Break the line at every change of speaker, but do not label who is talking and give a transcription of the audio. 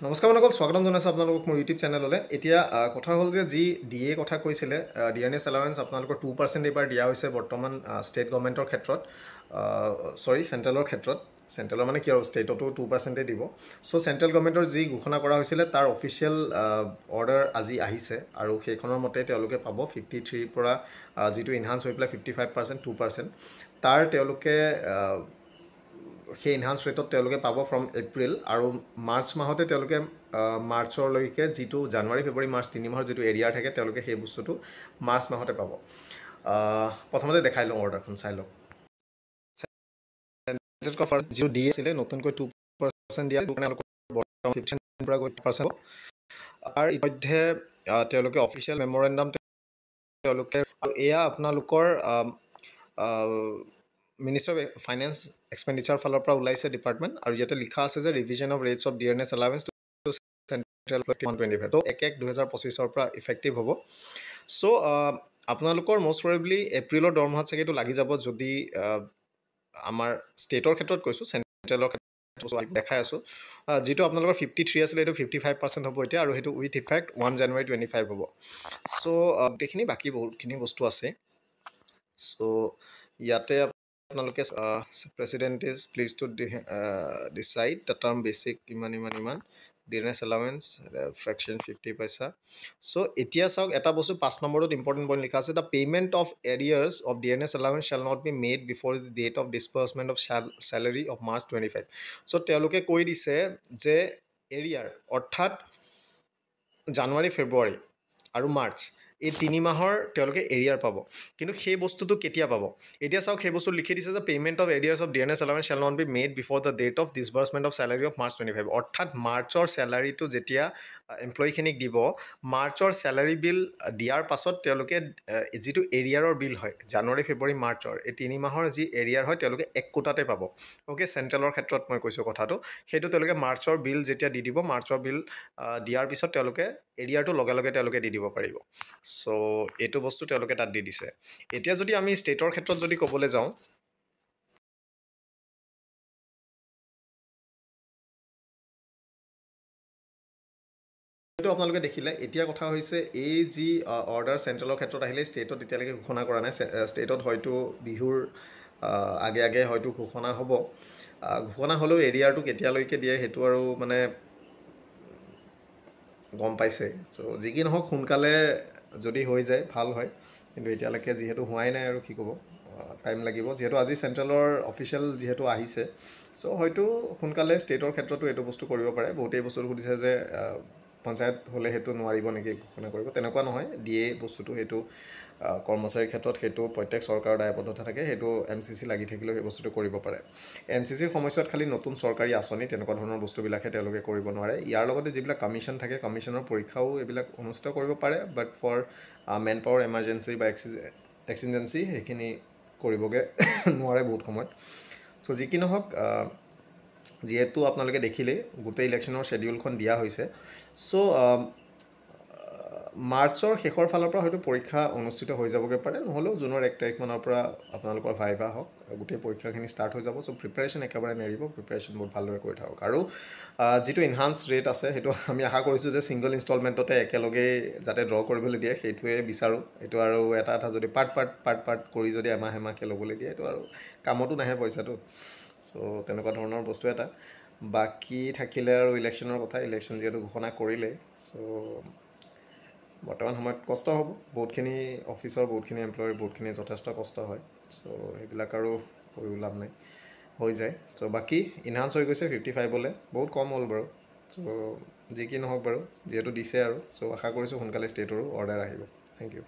নমস্কাৰ বন্ধুসকল, স্বাগতম জনাইছোঁ আপোনালোকক মোৰ ইউটিউব চেনেললৈ। এতিয়া কথা হ'ল যে যি ডিএ কথা কৈছিলে, ডিয়াৰনেছ এলাৱেঞ্চ আপোনালোকৰ 2% এইবাৰ দিয়া হৈছে বৰ্তমান ষ্টেট গভৰ্ণমেণ্টৰ ক্ষেত্ৰত, চেণ্ট্ৰেলৰ ক্ষেত্ৰত। চেণ্ট্ৰেলৰ মানে কি আৰু ষ্টেটতো 2%ই দিব। চ' চেণ্ট্ৰেল গভৰ্ণমেণ্টৰ যি ঘোষণা কৰা হৈছিলে তাৰ অফিচিয়েল অৰ্ডাৰ আজি আহিছে আৰু সেইখনৰ মতে তেওঁলোকে পাব 53 পৰা যিটো ইনহান্স হৈ পেলাই 55%, 2%। তাৰ তেওঁলোকে সেই ইনহান্স ৰেটত তেওঁলোকে পাব ফ্ৰম এপ্ৰিল, আৰু মাৰ্চ মাহতে তেওঁলোকে মাৰ্চৰলৈকে যিটো জানুৱাৰী ফেব্ৰুৱাৰী মাৰ্চ 3 মাহৰ যিটো এৰিয়াৰ থাকে তেওঁলোকে সেই বস্তুটো মাৰ্চ মাহতে পাব। প্ৰথমতে দেখাই লওঁ অৰ্ডাৰখন, চাই লওক। যিটো দি আছিলে নতুনকৈ 2% দিয়া, 15% পৰা 2%। তাৰ ইতিমধ্যে তেওঁলোকে অফিচিয়েল মেমৰেণ্ডাম তেওঁলোকে, আৰু এয়া আপোনালোকৰ মিনিষ্ট্ৰী অফ ফাইনেন্স এক্সপেণ্ডিচাৰ ফালৰ পৰা ওলাইছে ডিপাৰ্টমেণ্ট, আৰু ইয়াতে লিখা আছে যে revision of rates of dearness allowance to central 125। তো 1/2025 পৰা ইফেক্টিভ হ'ব। চ' আপোনালোকৰ মষ্ট প্ৰবেবলি এপ্ৰিলৰ দৰমহাত চাগেটো লাগি যাব, যদি আমাৰ ষ্টেটৰ ক্ষেত্ৰত কৈছোঁ, চেণ্ট্ৰেলৰ ক্ষেত্ৰত দেখাই আছোঁ। যিটো আপোনালোকৰ 53 আছিলে সেইটো 55% হ'ব এতিয়া, আৰু সেইটো উইথ ইফেক্ট 1 জানুৱাৰী 25 হ'ব। চ' গোটেইখিনি বাকী বহুতখিনি বস্তু আছে। চ' ইয়াতে আপোনালোকে president is please two decide the term basic ইমান ডিয়াৰনেছ এলাৱেঞ্চ ফ্ৰেকশ্যন 50 পইচা। চ' এতিয়া চাওক, এটা বস্তু 5 নম্বৰত ইম্পৰ্টেণ্ট পইণ্ট লিখা আছে, the payment of arrears of dearness allowance shall not be made before the date of disbursement of salary of March 25। So' তেওঁলোকে কৈ দিছে যে এৰিয়াৰ অৰ্থাৎ জানুৱাৰী ফেব্ৰুৱাৰী আৰু মাৰ্চ, এই 3 মাহৰ তেওঁলোকে এৰিয়াৰ পাব। কিন্তু সেই বস্তুটো কেতিয়া পাব? এতিয়া চাওক, সেই বস্তু লিখি দিছে যে payment of arrears of dearness allowance shall not be made before the date of disbursement of salary of March 25। অৰ্থাৎ মাৰ্চৰ চেলাৰীটো যেতিয়া এমপ্লয়ীখিনিক দিব, মাৰ্চৰ চেলাৰী বিল দিয়াৰ পাছত তেওঁলোকে যিটো এৰিয়াৰৰ বিল হয় জানুৱাৰী ফেব্ৰুৱাৰী মাৰ্চৰ, এই 3 মাহৰ যি এৰিয়াৰ হয় তেওঁলোকে এক কোটাতে পাব। অ'কে, চেণ্ট্ৰেলৰ ক্ষেত্ৰত মই কৈছোঁ কথাটো, সেইটো তেওঁলোকে মাৰ্চৰ বিল যেতিয়া দি দিব, মাৰ্চৰ বিল দিয়াৰ পিছত তেওঁলোকে এৰিয়াৰটো লগে লগে তেওঁলোকে দি দিব পাৰিব। চ' এইটো বস্তু তেওঁলোকে তাত দি দিছে। এতিয়া যদি আমি ষ্টেটৰ ক্ষেত্ৰত যদি ক'বলৈ যাওঁ, সেইটো আপোনালোকে দেখিলে। এতিয়া কথা হৈছে, এই যি অৰ্ডাৰ চেণ্ট্ৰেলৰ ক্ষেত্ৰত আহিলে, ষ্টেটত এতিয়ালৈকে ঘোষণা কৰা নাই। ষ্টেটত হয়তো বিহুৰ আগে আগে হয়তো ঘোষণা হ'ব। ঘোষণা হ'লেও এৰিয়াৰটো কেতিয়ালৈকে দিয়ে সেইটো আৰু মানে গম পাইছে। চ' যি কি নহওক, সোনকালে যদি হৈ যায় ভাল হয়, কিন্তু এতিয়ালৈকে যিহেতু হোৱাই নাই আৰু কি ক'ব, টাইম লাগিব। যিহেতু আজি চেণ্ট্ৰেলৰ অফিচিয়েল যিহেতু আহিছে, চ' হয়তো সোনকালে ষ্টেটৰ ক্ষেত্ৰতো এইটো বস্তু কৰিব পাৰে। বহুতেই বস্তুটো সুধিছে যে পঞ্চায়ত হ'লে সেইটো নোৱাৰিব নেকি ঘোষণা কৰিব? তেনেকুৱা নহয়। দিয়ে বস্তুটো, সেইটো কৰ্মচাৰীৰ ক্ষেত্ৰত সেইটো প্ৰত্যেক চৰকাৰৰ দায়বদ্ধতা থাকে, সেইটো MCC লাগি থাকিলেও সেই বস্তুটো কৰিব পাৰে। MCCৰ সময়ছোৱাত খালি নতুন চৰকাৰী আঁচনি তেনেকুৱা ধৰণৰ বস্তুবিলাকহে তেওঁলোকে কৰিব নোৱাৰে। ইয়াৰ লগতে যিবিলাক কমিশ্যন থাকে, কমিশ্যনৰ পৰীক্ষাও এইবিলাক অনুষ্ঠিত কৰিব পাৰে, বাট ফৰ মেন পাৱাৰ এমাৰ্জেঞ্চি বা এক্সিজেঞ্চি সেইখিনি কৰিবগৈ নোৱাৰে বহুত সময়ত। চ' যি কি নহওক, যিহেতু আপোনালোকে দেখিলেই গোটেই ইলেকশ্যনৰ শ্বেডিউলখন দিয়া হৈছে। চ' মাৰ্চৰ শেষৰ ফালৰ পৰা হয়তো পৰীক্ষা অনুষ্ঠিত হৈ যাবগৈ পাৰে, নহ'লেও জুনৰ 1 তাৰিখমানৰ পৰা আপোনালোকৰ ভাইভা হওক, গোটেই পৰীক্ষাখিনি ষ্টাৰ্ট হৈ যাব। চ' প্ৰিপেৰেশ্যন একেবাৰে নেৰিব, প্ৰিপেৰেশ্যন বহুত ভালদৰে কৰি থাকক। আৰু যিটো ইনহান্স ৰেট আছে সেইটো আমি আশা কৰিছোঁ যে ছিংগল ইনষ্টলমেণ্টতে একেলগেই যাতে ড্ৰ কৰিবলৈ দিয়ে, সেইটোৱে বিচাৰোঁ। এইটো আৰু এটা যদি পাৰ্ট কৰি যদি এমাহকে ল'বলৈ দিয়ে, এইটো আৰু কামতো নাহে পইচাটো। চ' তেনেকুৱা ধৰণৰ বস্তু এটা। বাকী থাকিলে আৰু ইলেকশ্যনৰ কথা, ইলেকশ্যন যিহেতু ঘোষণা কৰিলে, চ' বৰ্তমান সময়ত কষ্ট হ'ব বহুতখিনি, অফিচৰ বহুতখিনি এমপ্লয়ীৰ বহুতখিনি যথেষ্ট কষ্ট হয়। চ' সেইবিলাক আৰু কৰিও লাভ নাই, হৈ যায়। চ' বাকী ইনহান্স হৈ গৈছে 55লৈ, বহুত কম হ'ল বাৰু। চ' যি কি নহওক বাৰু, যিহেতু দিছে আৰু, চ' আশা কৰিছোঁ সোনকালে ষ্টেটৰো অৰ্ডাৰ আহিব। Thank U.